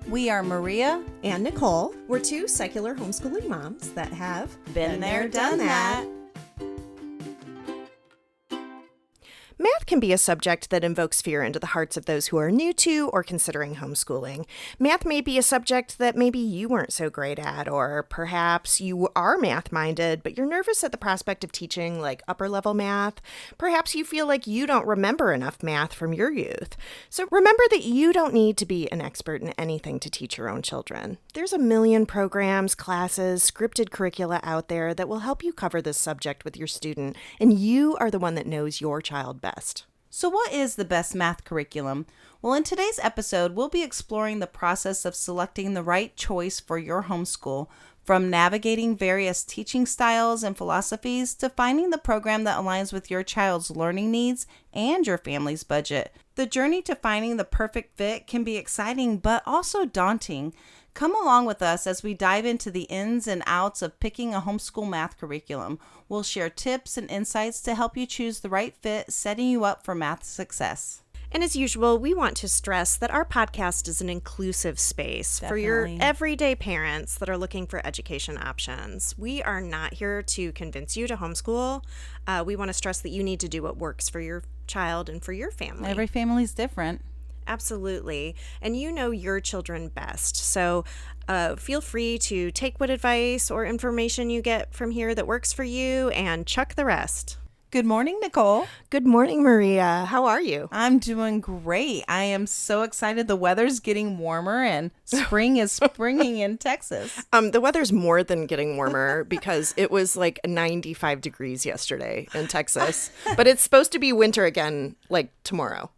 We are Maria and Nicole. We're two secular homeschooling moms that have been there, done that. Math can be a subject that invokes fear into the hearts of those who are new to or considering homeschooling. Math may be a subject that maybe you weren't so great at, or perhaps you are math-minded, but you're nervous at the prospect of teaching like upper-level math. Perhaps you feel like you don't remember enough math from your youth. So remember that you don't need to be an expert in anything to teach your own children. There's a million programs, classes, scripted curricula out there that will help you cover this subject with your student, and you are the one that knows your child best. So what is the best math curriculum? Well, in today's episode, we'll be exploring the process of selecting the right choice for your homeschool, from navigating various teaching styles and philosophies to finding the program that aligns with your child's learning needs and your family's budget. The journey to finding the perfect fit can be exciting, but also daunting. Come along with us as we dive into the ins and outs of picking a homeschool math curriculum. We'll share tips and insights to help you choose the right fit, setting you up for math success. And as usual, we want to stress that our podcast is an inclusive space for your everyday parents that are looking for education options. We are not here to convince you to homeschool. We want to stress that you need to do what works for your child and for your family. Every family's different. Absolutely. And you know your children best. So feel free to take what advice or information you get from here that works for you and chuck the rest. Good morning, Nicole. Good morning, Maria. How are you? I'm doing great. I am so excited. The weather's getting warmer and spring is springing in Texas. The weather's more than getting warmer because it was like 95 degrees yesterday in Texas. But it's supposed to be winter again like tomorrow.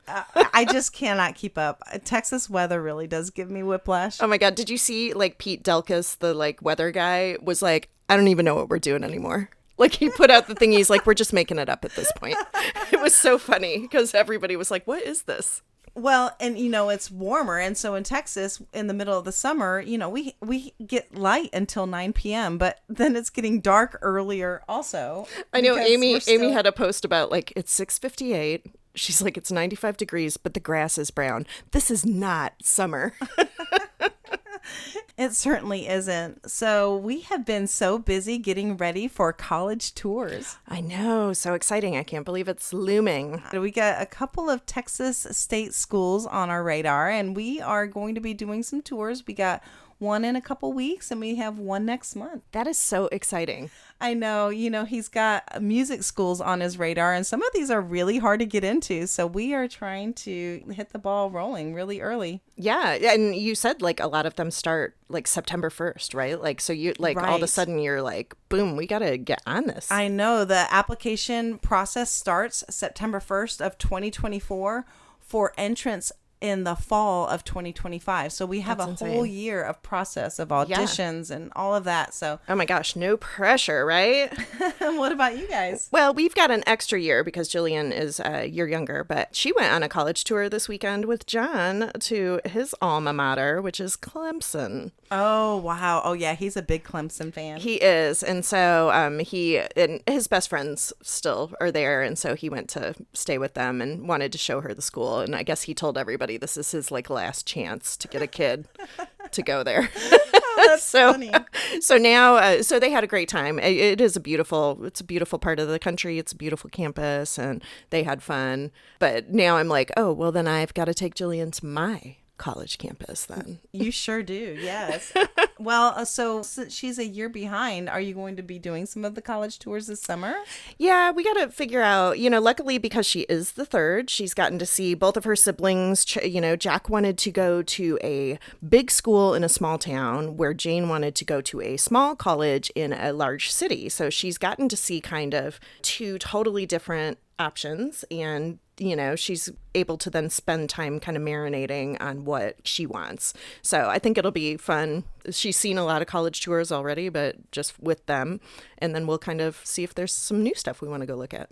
I just cannot keep up. Texas weather really does give me whiplash. Oh my God. Did you see like Pete Delkus, the like weather guy, was like, I don't even know what we're doing anymore. Like he put out the thing. He's like, we're just making it up at this point. It was so funny because everybody was like, what is this? Well, and it's warmer. And so in Texas, in the middle of the summer, we get light until 9 p.m., but then it's getting dark earlier also. I know Amy had a post about like, it's 6:58. She's like, it's 95 degrees, but the grass is brown. This is not summer. It certainly isn't. So we have been so busy getting ready for college tours. I know. So exciting. I can't believe it's looming. We got a couple of Texas state schools on our radar, and we are going to be doing some tours. We got one in a couple weeks, and we have one next month. That is so exciting. I know. He's got music schools on his radar, and some of these are really hard to get into. So we are trying to hit the ball rolling really early. Yeah. And you said like a lot of them start like September 1st, right? Like, so you like all of a sudden you're like, boom, we got to get on this. I know. The application process starts September 1st of 2024 for entrance in the fall of 2025. So we have whole year of process of auditions and all of that. So oh my gosh, no pressure, right? What about you guys? Well, we've got an extra year because Jillian is a year younger, but she went on a college tour this weekend with John to his alma mater, which is Clemson. Oh, wow. Oh, yeah. He's a big Clemson fan. He is. And so he and his best friends still are there. And so he went to stay with them and wanted to show her the school. And I guess he told everybody this is his like last chance to get a kid to go there. Oh, that's funny. So now, so they had a great time. It's a beautiful part of the country. It's a beautiful campus and they had fun. But now I'm like, oh, well, then I've got to take Jillian to my college campus then. You sure do. Yes. Well, so since she's a year behind, are you going to be doing some of the college tours this summer? Yeah, we got to figure out, luckily because she is the third, she's gotten to see both of her siblings. Jack wanted to go to a big school in a small town where Jane wanted to go to a small college in a large city. So she's gotten to see kind of two totally different options, and she's able to then spend time kind of marinating on what she wants. So I think it'll be fun. She's seen a lot of college tours already, but just with them. And then we'll kind of see if there's some new stuff we want to go look at.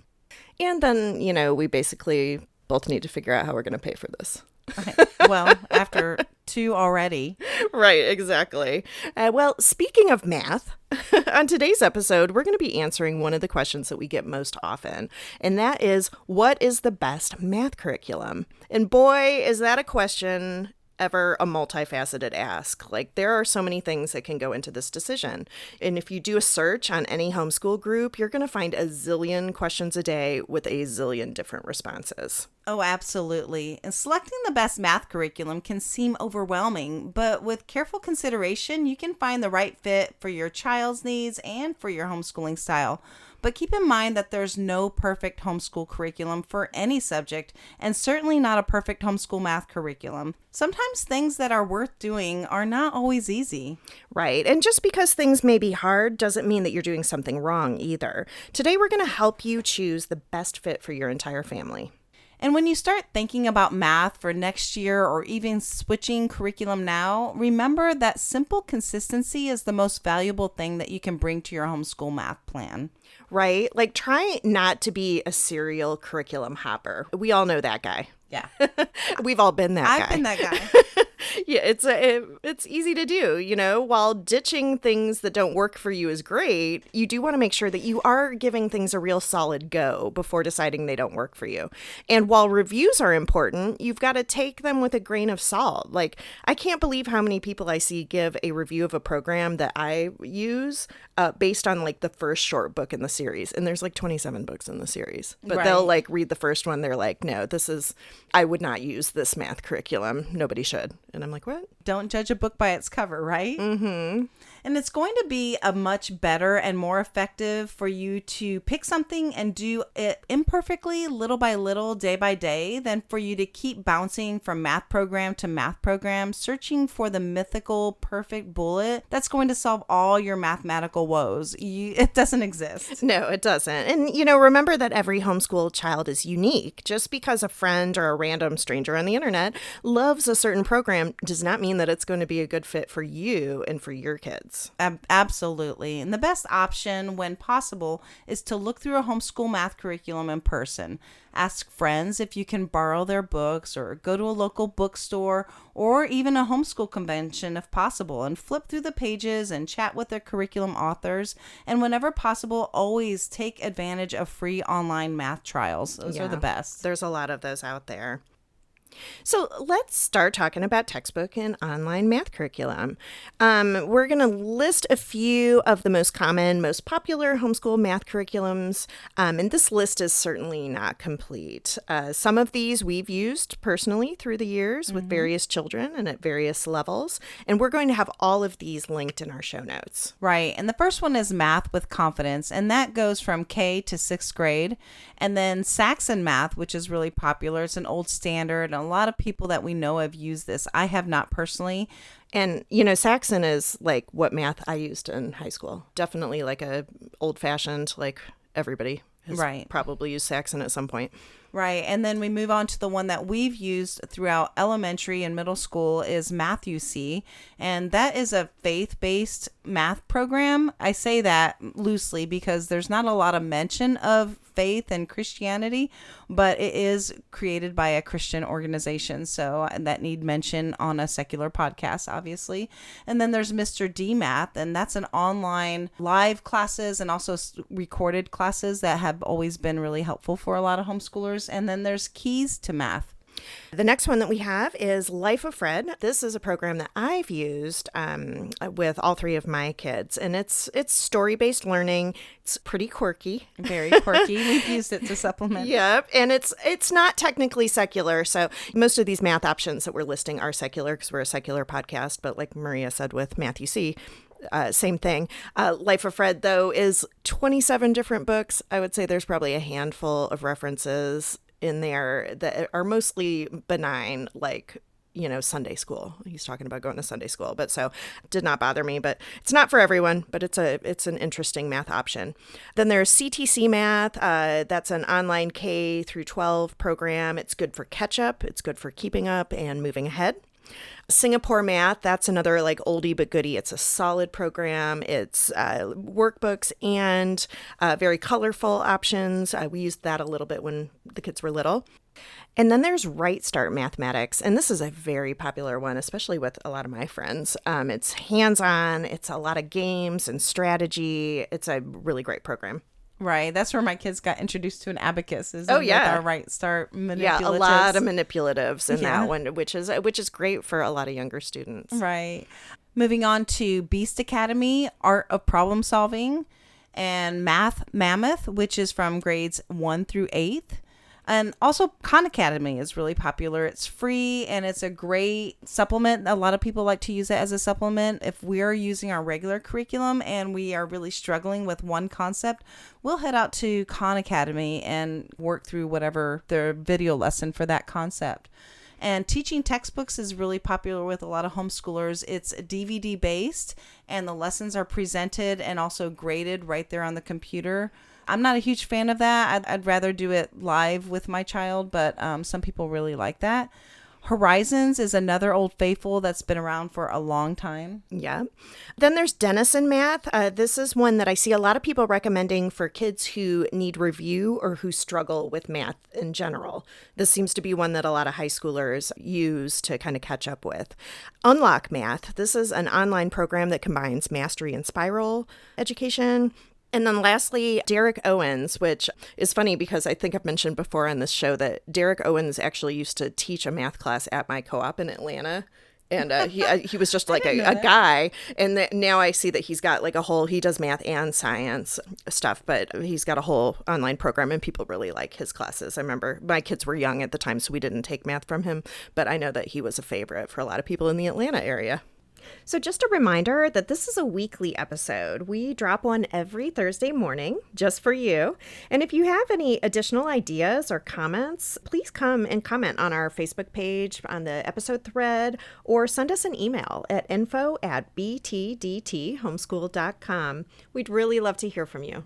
And then, we basically both need to figure out how we're going to pay for this. Well, after two already. Right, exactly. Well, speaking of math, on today's episode, we're going to be answering one of the questions that we get most often, and that is, what is the best math curriculum? And boy, is that a question ever a multifaceted ask. Like, there are so many things that can go into this decision. And if you do a search on any homeschool group, you're going to find a zillion questions a day with a zillion different responses. Oh, absolutely. And selecting the best math curriculum can seem overwhelming, but with careful consideration, you can find the right fit for your child's needs and for your homeschooling style. But keep in mind that there's no perfect homeschool curriculum for any subject, and certainly not a perfect homeschool math curriculum. Sometimes things that are worth doing are not always easy. Right. And just because things may be hard doesn't mean that you're doing something wrong either. Today, we're going to help you choose the best fit for your entire family. And when you start thinking about math for next year or even switching curriculum now, remember that simple consistency is the most valuable thing that you can bring to your homeschool math plan. Right? Like, try not to be a serial curriculum hopper. We all know that guy. Yeah. We've all been that guy. I've been that guy. Yeah, it's easy to do, you know. While ditching things that don't work for you is great, you do want to make sure that you are giving things a real solid go before deciding they don't work for you. And while reviews are important, you've got to take them with a grain of salt. Like, I can't believe how many people I see give a review of a program that I use based on like the first short book in the series. And there's like 27 books in the series. But Right. They'll like read the first one. They're like, no, I would not use this math curriculum. Nobody should. And I'm like, what? Don't judge a book by its cover, right? Mm-hmm. And it's going to be a much better and more effective for you to pick something and do it imperfectly, little by little, day by day, than for you to keep bouncing from math program to math program, searching for the mythical perfect bullet that's going to solve all your mathematical woes. It doesn't exist. No, it doesn't. And, you know, remember that every homeschool child is unique. Just because a friend or a random stranger on the internet loves a certain program does not mean that it's going to be a good fit for you and for your kids. Absolutely. And the best option when possible is to look through a homeschool math curriculum in person. Ask friends if you can borrow their books, or go to a local bookstore or even a homeschool convention if possible, and flip through the pages and chat with their curriculum authors. And whenever possible, always take advantage of free online math trials. Those are the best. There's a lot of those out there. So let's start talking about textbook and online math curriculum. We're going to list a few of the most common, most popular homeschool math curriculums, and this list is certainly not complete. Some of these we've used personally through the years with various children and at various levels, and we're going to have all of these linked in our show notes. Right. And the first one is Math with Confidence, and that goes from K to 6th grade. And then Saxon Math, which is really popular. It's an old standard, and a lot of people that we know have used this. I have not personally. And, you know, Saxon is like what math I used in high school. Definitely like a old-fashioned, like everybody has probably used Saxon at some point. Right. And then we move on to the one that we've used throughout elementary and middle school is Math UC. And that is a faith-based math program. I say that loosely because there's not a lot of mention of faith and Christianity, but it is created by a Christian organization. So that need mention on a secular podcast, obviously. And then there's Mr. D Math, and that's an online live classes and also recorded classes that have always been really helpful for a lot of homeschoolers. And then there's Keys to Math. The next one that we have is Life of Fred. This is a program that I've used with all three of my kids, and it's story-based learning. It's pretty quirky. Very quirky. We've used it to supplement. Yep, and it's not technically secular, so most of these math options that we're listing are secular because we're a secular podcast, but like Maria said with Math UC, same thing. Life of Fred, though, is 27 different books. I would say there's probably a handful of references in there that are mostly benign, like, you know, Sunday school. He's talking about going to Sunday school, but so did not bother me. But it's not for everyone, but it's an interesting math option. Then there's CTC Math. That's an online K through 12 program. It's good for catch up. It's good for keeping up and moving ahead. Singapore Math, that's another like oldie but goodie. It's a solid program. It's workbooks and very colorful options. We used that a little bit when the kids were little. And then there's Right Start Mathematics, and this is a very popular one, especially with a lot of my friends. It's hands-on. It's a lot of games and strategy. It's a really great program. Right. That's where my kids got introduced to an abacus. Is Oh, with yeah. our right start manipulatives. Yeah, a lot of manipulatives in Yeah. that one, which is great for a lot of younger students. Right. Moving on to Beast Academy, Art of Problem Solving, and Math Mammoth, which is from grades 1 through 8th. And also Khan Academy is really popular. It's free and it's a great supplement. A lot of people like to use it as a supplement. If we're using our regular curriculum and we are really struggling with one concept, we'll head out to Khan Academy and work through whatever their video lesson for that concept. And teaching textbooks is really popular with a lot of homeschoolers. It's DVD based and the lessons are presented and also graded right there on the computer. I'm not a huge fan of that. I'd rather do it live with my child, but some people really like that. Horizons is another old faithful that's been around for a long time. Yeah. Then there's Denison Math. This is one that I see a lot of people recommending for kids who need review or who struggle with math in general. This seems to be one that a lot of high schoolers use to kind of catch up with. Unlock Math. This is an online program that combines mastery and spiral education. And then lastly, Derek Owens, which is funny because I think I've mentioned before on this show that Derek Owens actually used to teach a math class at my co-op in Atlanta. And he was just like a guy. And now I see that he's got like he does math and science stuff, but he's got a whole online program and people really like his classes. I remember my kids were young at the time, so we didn't take math from him. But I know that he was a favorite for a lot of people in the Atlanta area. So just a reminder that this is a weekly episode. We drop one every Thursday morning just for you. And if you have any additional ideas or comments, please come and comment on our Facebook page, on the episode thread, or send us an email at info@btdthomeschool.com. We'd really love to hear from you.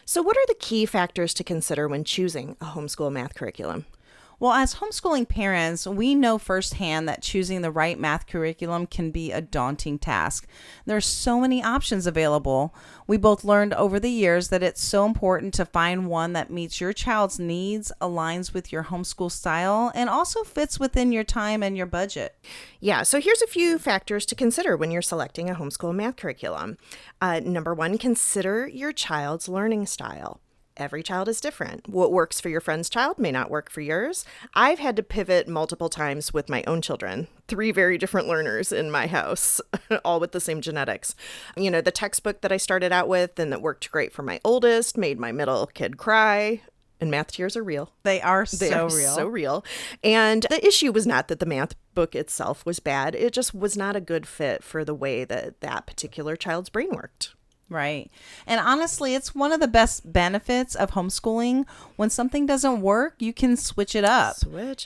So what are the key factors to consider when choosing a homeschool math curriculum? Well, as homeschooling parents, we know firsthand that choosing the right math curriculum can be a daunting task. There's so many options available. We both learned over the years that it's so important to find one that meets your child's needs, aligns with your homeschool style, and also fits within your time and your budget. Yeah, so here's a few factors to consider when you're selecting a homeschool math curriculum. Number one, consider your child's learning style. Every child is different. What works for your friend's child may not work for yours. I've had to pivot multiple times with my own children. 3 very different learners in my house, all with the same genetics. You know, the textbook that I started out with and that worked great for my oldest made my middle kid cry. And math tears are real. They are so real. And the issue was not that the math book itself was bad. It just was not a good fit for the way that particular child's brain worked. Right. And honestly, it's one of the best benefits of homeschooling. When something doesn't work, you can switch it up.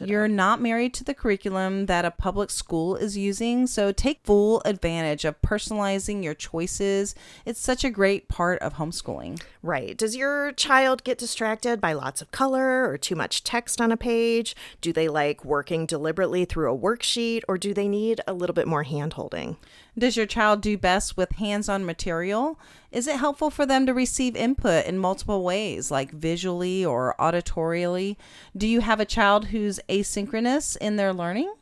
You're not married to the curriculum that a public school is using, so take full advantage of personalizing your choices. It's such a great part of homeschooling. Right. Does your child get distracted by lots of color or too much text on a page? Do they like working deliberately through a worksheet, or do they need a little bit more hand-holding? Does your child do best with hands-on material? Is it helpful for them to receive input in multiple ways, like visually or auditorially? Do you have a child who's asynchronous in their learning?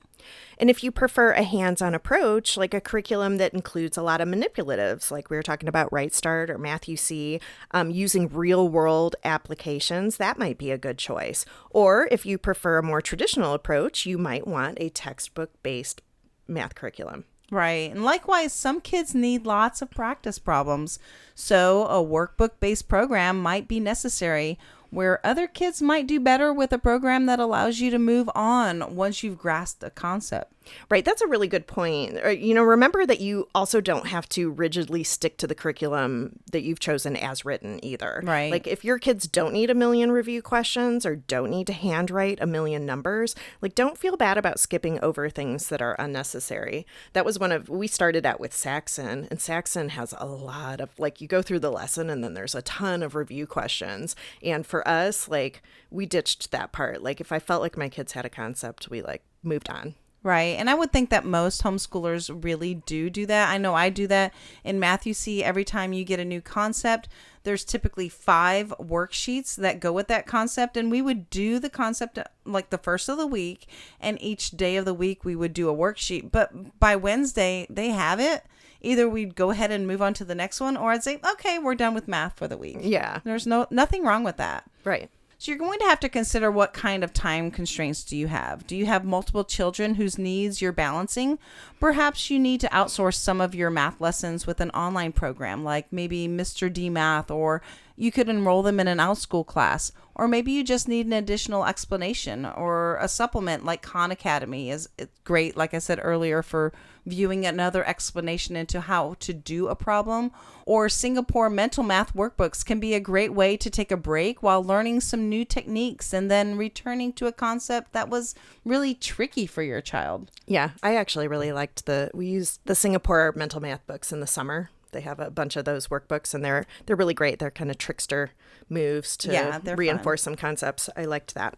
And if you prefer a hands-on approach, like a curriculum that includes a lot of manipulatives, like we were talking about Right Start or Math UC, using real-world applications, that might be a good choice. Or if you prefer a more traditional approach, you might want a textbook-based math curriculum. Right. And likewise, some kids need lots of practice problems. So a workbook-based program might be necessary, where other kids might do better with a program that allows you to move on once you've grasped a concept. Right. That's a really good point. Remember that you also don't have to rigidly stick to the curriculum that you've chosen as written either. Right. Like if your kids don't need a million review questions or don't need to handwrite a million numbers, like don't feel bad about skipping over things that are unnecessary. That was we started out with Saxon, and Saxon has a lot of, like, you go through the lesson and then there's a ton of review questions. And for us, like, we ditched that part. Like if I felt like my kids had a concept, we moved on. Right. And I would think that most homeschoolers really do that. I know I do that. In math, you see every time you get a new concept, there's typically 5 worksheets that go with that concept. And we would do the concept like the first of the week. And each day of the week, we would do a worksheet. But by Wednesday, they have it. Either we'd go ahead and move on to the next one, or I'd say, okay, we're done with math for the week. Yeah. There's nothing wrong with that. Right. So you're going to have to consider what kind of time constraints do you have? Do you have multiple children whose needs you're balancing? Perhaps you need to outsource some of your math lessons with an online program like maybe Mr. D Math, or you could enroll them in an OutSchool class. Or maybe you just need an additional explanation or a supplement like Khan Academy is great, like I said earlier, for viewing another explanation into how to do a problem. Or Singapore mental math workbooks can be a great way to take a break while learning some new techniques and then returning to a concept that was really tricky for your child. Yeah, I actually really liked we used the Singapore mental math books in the summer. They have a bunch of those workbooks, and they're really great. They're kind of trickster moves to reinforce some concepts. I liked that.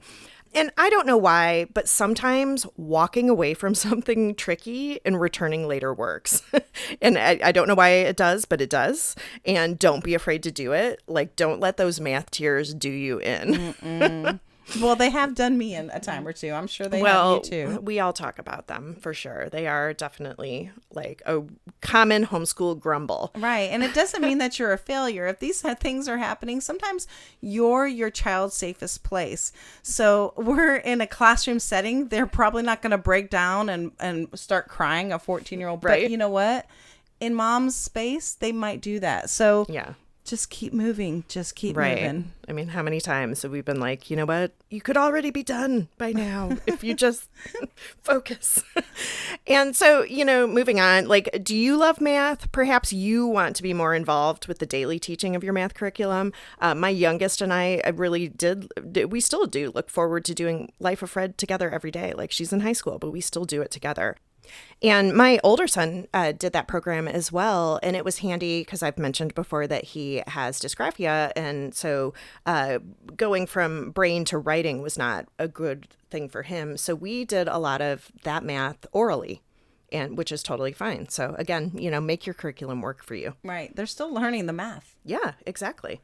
And I don't know why, but sometimes walking away from something tricky and returning later works. And I don't know why it does, but it does. And don't be afraid to do it. Like, don't let those math tears do you in. Well, they have done me in a time or two. I'm sure they have you too. We all talk about them for sure. They are definitely like a common homeschool grumble. Right. And it doesn't mean that you're a failure. If these things are happening, sometimes you're your child's safest place. So we're in a classroom setting. They're probably not going to break down and start crying, a 14-year-old. Right. But you know what? In mom's space, they might do that. So yeah. Just keep moving. Just keep right. moving. I mean, how many times have we been like, you know what? You could already be done by now if you just focus. And so, moving on, like, do you love math? Perhaps you want to be more involved with the daily teaching of your math curriculum. My youngest and I really we still do look forward to doing Life of Fred together every day. Like, she's in high school, but we still do it together. And my older son did that program as well. And it was handy because I've mentioned before that he has dysgraphia. And so going from brain to writing was not a good thing for him. So we did a lot of that math orally, which is totally fine. So again, make your curriculum work for you. Right. They're still learning the math. Yeah, exactly.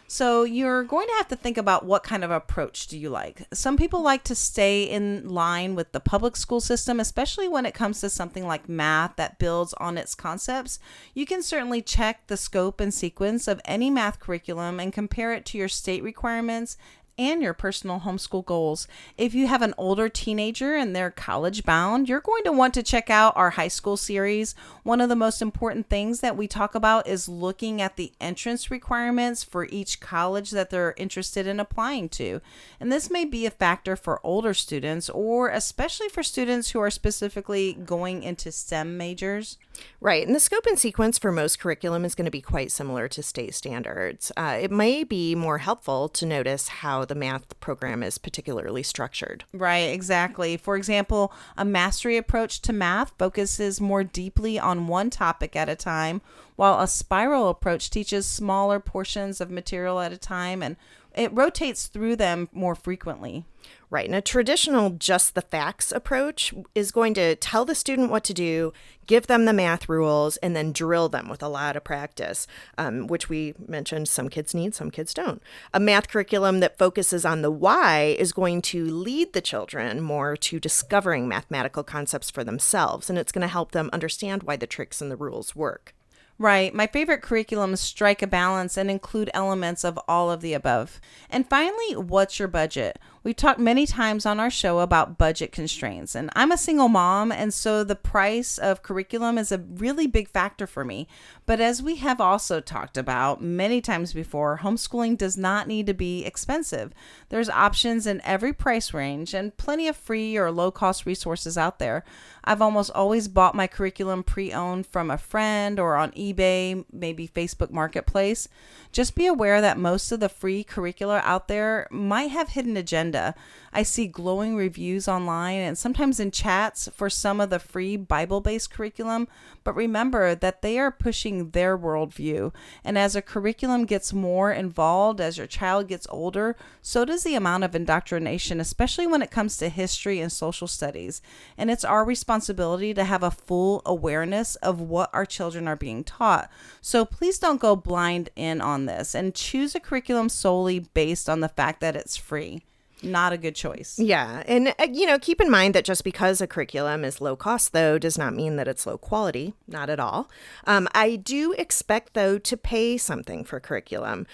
So you're going to have to think about what kind of approach do you like. Some people like to stay in line with the public school system, especially when it comes to something like math that builds on its concepts. You can certainly check the scope and sequence of any math curriculum and compare it to your state requirements and your personal homeschool goals. If you have an older teenager and they're college bound, you're going to want to check out our high school series. One of the most important things that we talk about is looking at the entrance requirements for each college that they're interested in applying to. And this may be a factor for older students, or especially for students who are specifically going into STEM majors. Right. And the scope and sequence for most curriculum is going to be quite similar to state standards. It may be more helpful to notice how the math program is particularly structured. Right, exactly. For example, a mastery approach to math focuses more deeply on one topic at a time, while a spiral approach teaches smaller portions of material at a time, and it rotates through them more frequently. Right. And a traditional just the facts approach is going to tell the student what to do, give them the math rules, and then drill them with a lot of practice, which we mentioned some kids need, some kids don't. A math curriculum that focuses on the why is going to lead the children more to discovering mathematical concepts for themselves, and it's going to help them understand why the tricks and the rules work. Right. My favorite curriculums strike a balance and include elements of all of the above. And finally, what's your budget? We've talked many times on our show about budget constraints, and I'm a single mom, and so the price of curriculum is a really big factor for me. But as we have also talked about many times before, homeschooling does not need to be expensive. There's options in every price range and plenty of free or low-cost resources out there. I've almost always bought my curriculum pre-owned from a friend or on eBay, maybe Facebook Marketplace. Just be aware that most of the free curricula out there might have hidden agendas agenda. I see glowing reviews online and sometimes in chats for some of the free Bible-based curriculum, but remember that they are pushing their worldview. And as a curriculum gets more involved, as your child gets older, so does the amount of indoctrination, especially when it comes to history and social studies. And it's our responsibility to have a full awareness of what our children are being taught. So please don't go blind in on this and choose a curriculum solely based on the fact that it's free. Not a good choice. Yeah. And, keep in mind that just because a curriculum is low cost, though, does not mean that it's low quality. Not at all. I do expect, though, to pay something for curriculum.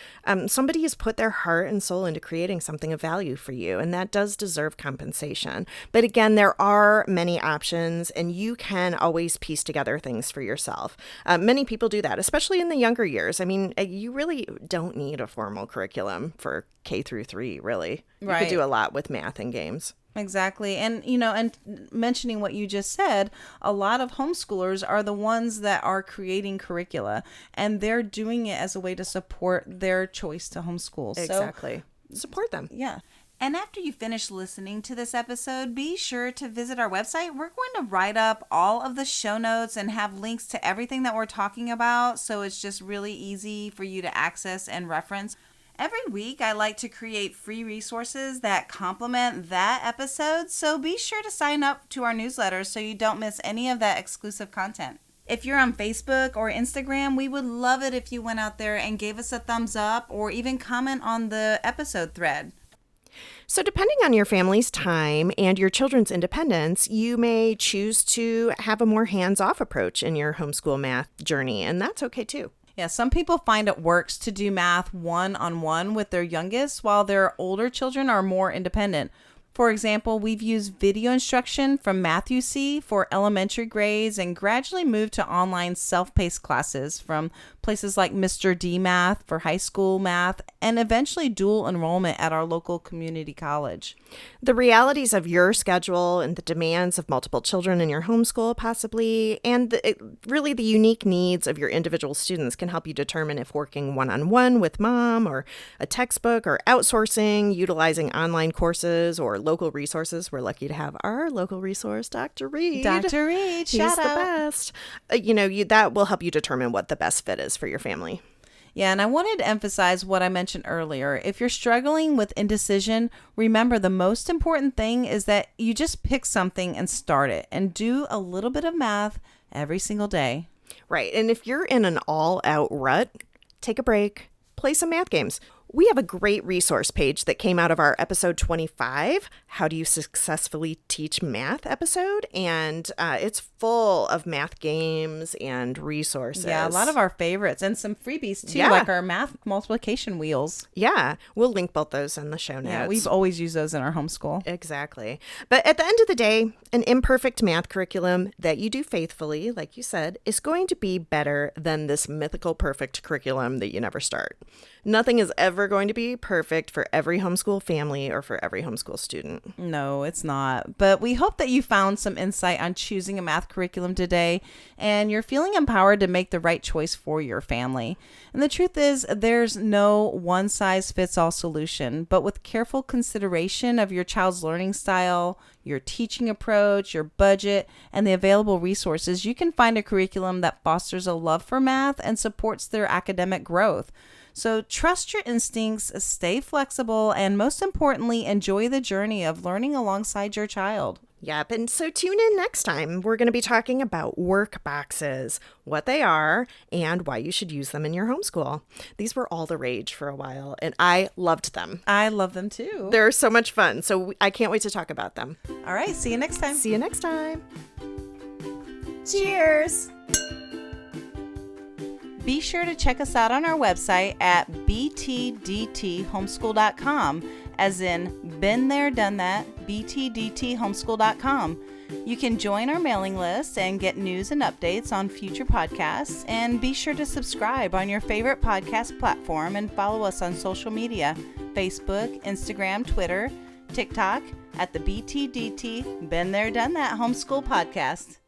Somebody has put their heart and soul into creating something of value for you, and that does deserve compensation. But again, there are many options, and you can always piece together things for yourself. Many people do that, especially in the younger years. I mean, you really don't need a formal curriculum for K through 3, really. You Right. could do a lot with math and games. Exactly. And, and mentioning what you just said, a lot of homeschoolers are the ones that are creating curricula, and they're doing it as a way to support their choice to homeschool. Exactly. Support them. Yeah. And after you finish listening to this episode, be sure to visit our website. We're going to write up all of the show notes and have links to everything that we're talking about, so it's just really easy for you to access and reference. Every week, I like to create free resources that complement that episode, so be sure to sign up to our newsletter so you don't miss any of that exclusive content. If you're on Facebook or Instagram, we would love it if you went out there and gave us a thumbs up or even comment on the episode thread. So depending on your family's time and your children's independence, you may choose to have a more hands-off approach in your homeschool math journey, and that's okay too. Yeah, some people find it works to do math one-on-one with their youngest, while their older children are more independent. For example, we've used video instruction from Matthew C. for elementary grades and gradually moved to online self-paced classes from places like Mr. D Math for high school math, and eventually dual enrollment at our local community college. The realities of your schedule and the demands of multiple children in your homeschool possibly, and really the unique needs of your individual students can help you determine if working one-on-one with mom or a textbook or outsourcing, utilizing online courses or local resources. We're lucky to have our local resource, Dr. Reed. Dr. Reed, shout out. He's the best. That will help you determine what the best fit is for your family. Yeah, and I wanted to emphasize what I mentioned earlier. If you're struggling with indecision, remember the most important thing is that you just pick something and start it and do a little bit of math every single day. Right. And if you're in an all-out rut, take a break, play some math games. We have a great resource page that came out of our episode 25, How Do You Successfully Teach Math episode, and it's full of math games and resources. Yeah, a lot of our favorites and some freebies too, Yeah. like our math multiplication wheels. Yeah, we'll link both those in the show notes. Yeah, we've always used those in our homeschool. Exactly. But at the end of the day, an imperfect math curriculum that you do faithfully, like you said, is going to be better than this mythical perfect curriculum that you never start. Nothing is ever going to be perfect for every homeschool family or for every homeschool student. No, it's not. But we hope that you found some insight on choosing a math curriculum today and you're feeling empowered to make the right choice for your family. And the truth is, there's no one-size-fits-all solution, but with careful consideration of your child's learning style, your teaching approach, your budget, and the available resources, you can find a curriculum that fosters a love for math and supports their academic growth. So trust your instincts, stay flexible, and most importantly, enjoy the journey of learning alongside your child. Yep, and so tune in next time. We're going to be talking about work boxes, what they are, and why you should use them in your homeschool. These were all the rage for a while, and I loved them. I love them too. They're so much fun, so I can't wait to talk about them. All right, see you next time. See you next time. Cheers! Be sure to check us out on our website at btdthomeschool.com, as in been there, done that, btdthomeschool.com. You can join our mailing list and get news and updates on future podcasts, and be sure to subscribe on your favorite podcast platform and follow us on social media, Facebook, Instagram, Twitter, TikTok, at the BTDT Been There, Done That Homeschool Podcast.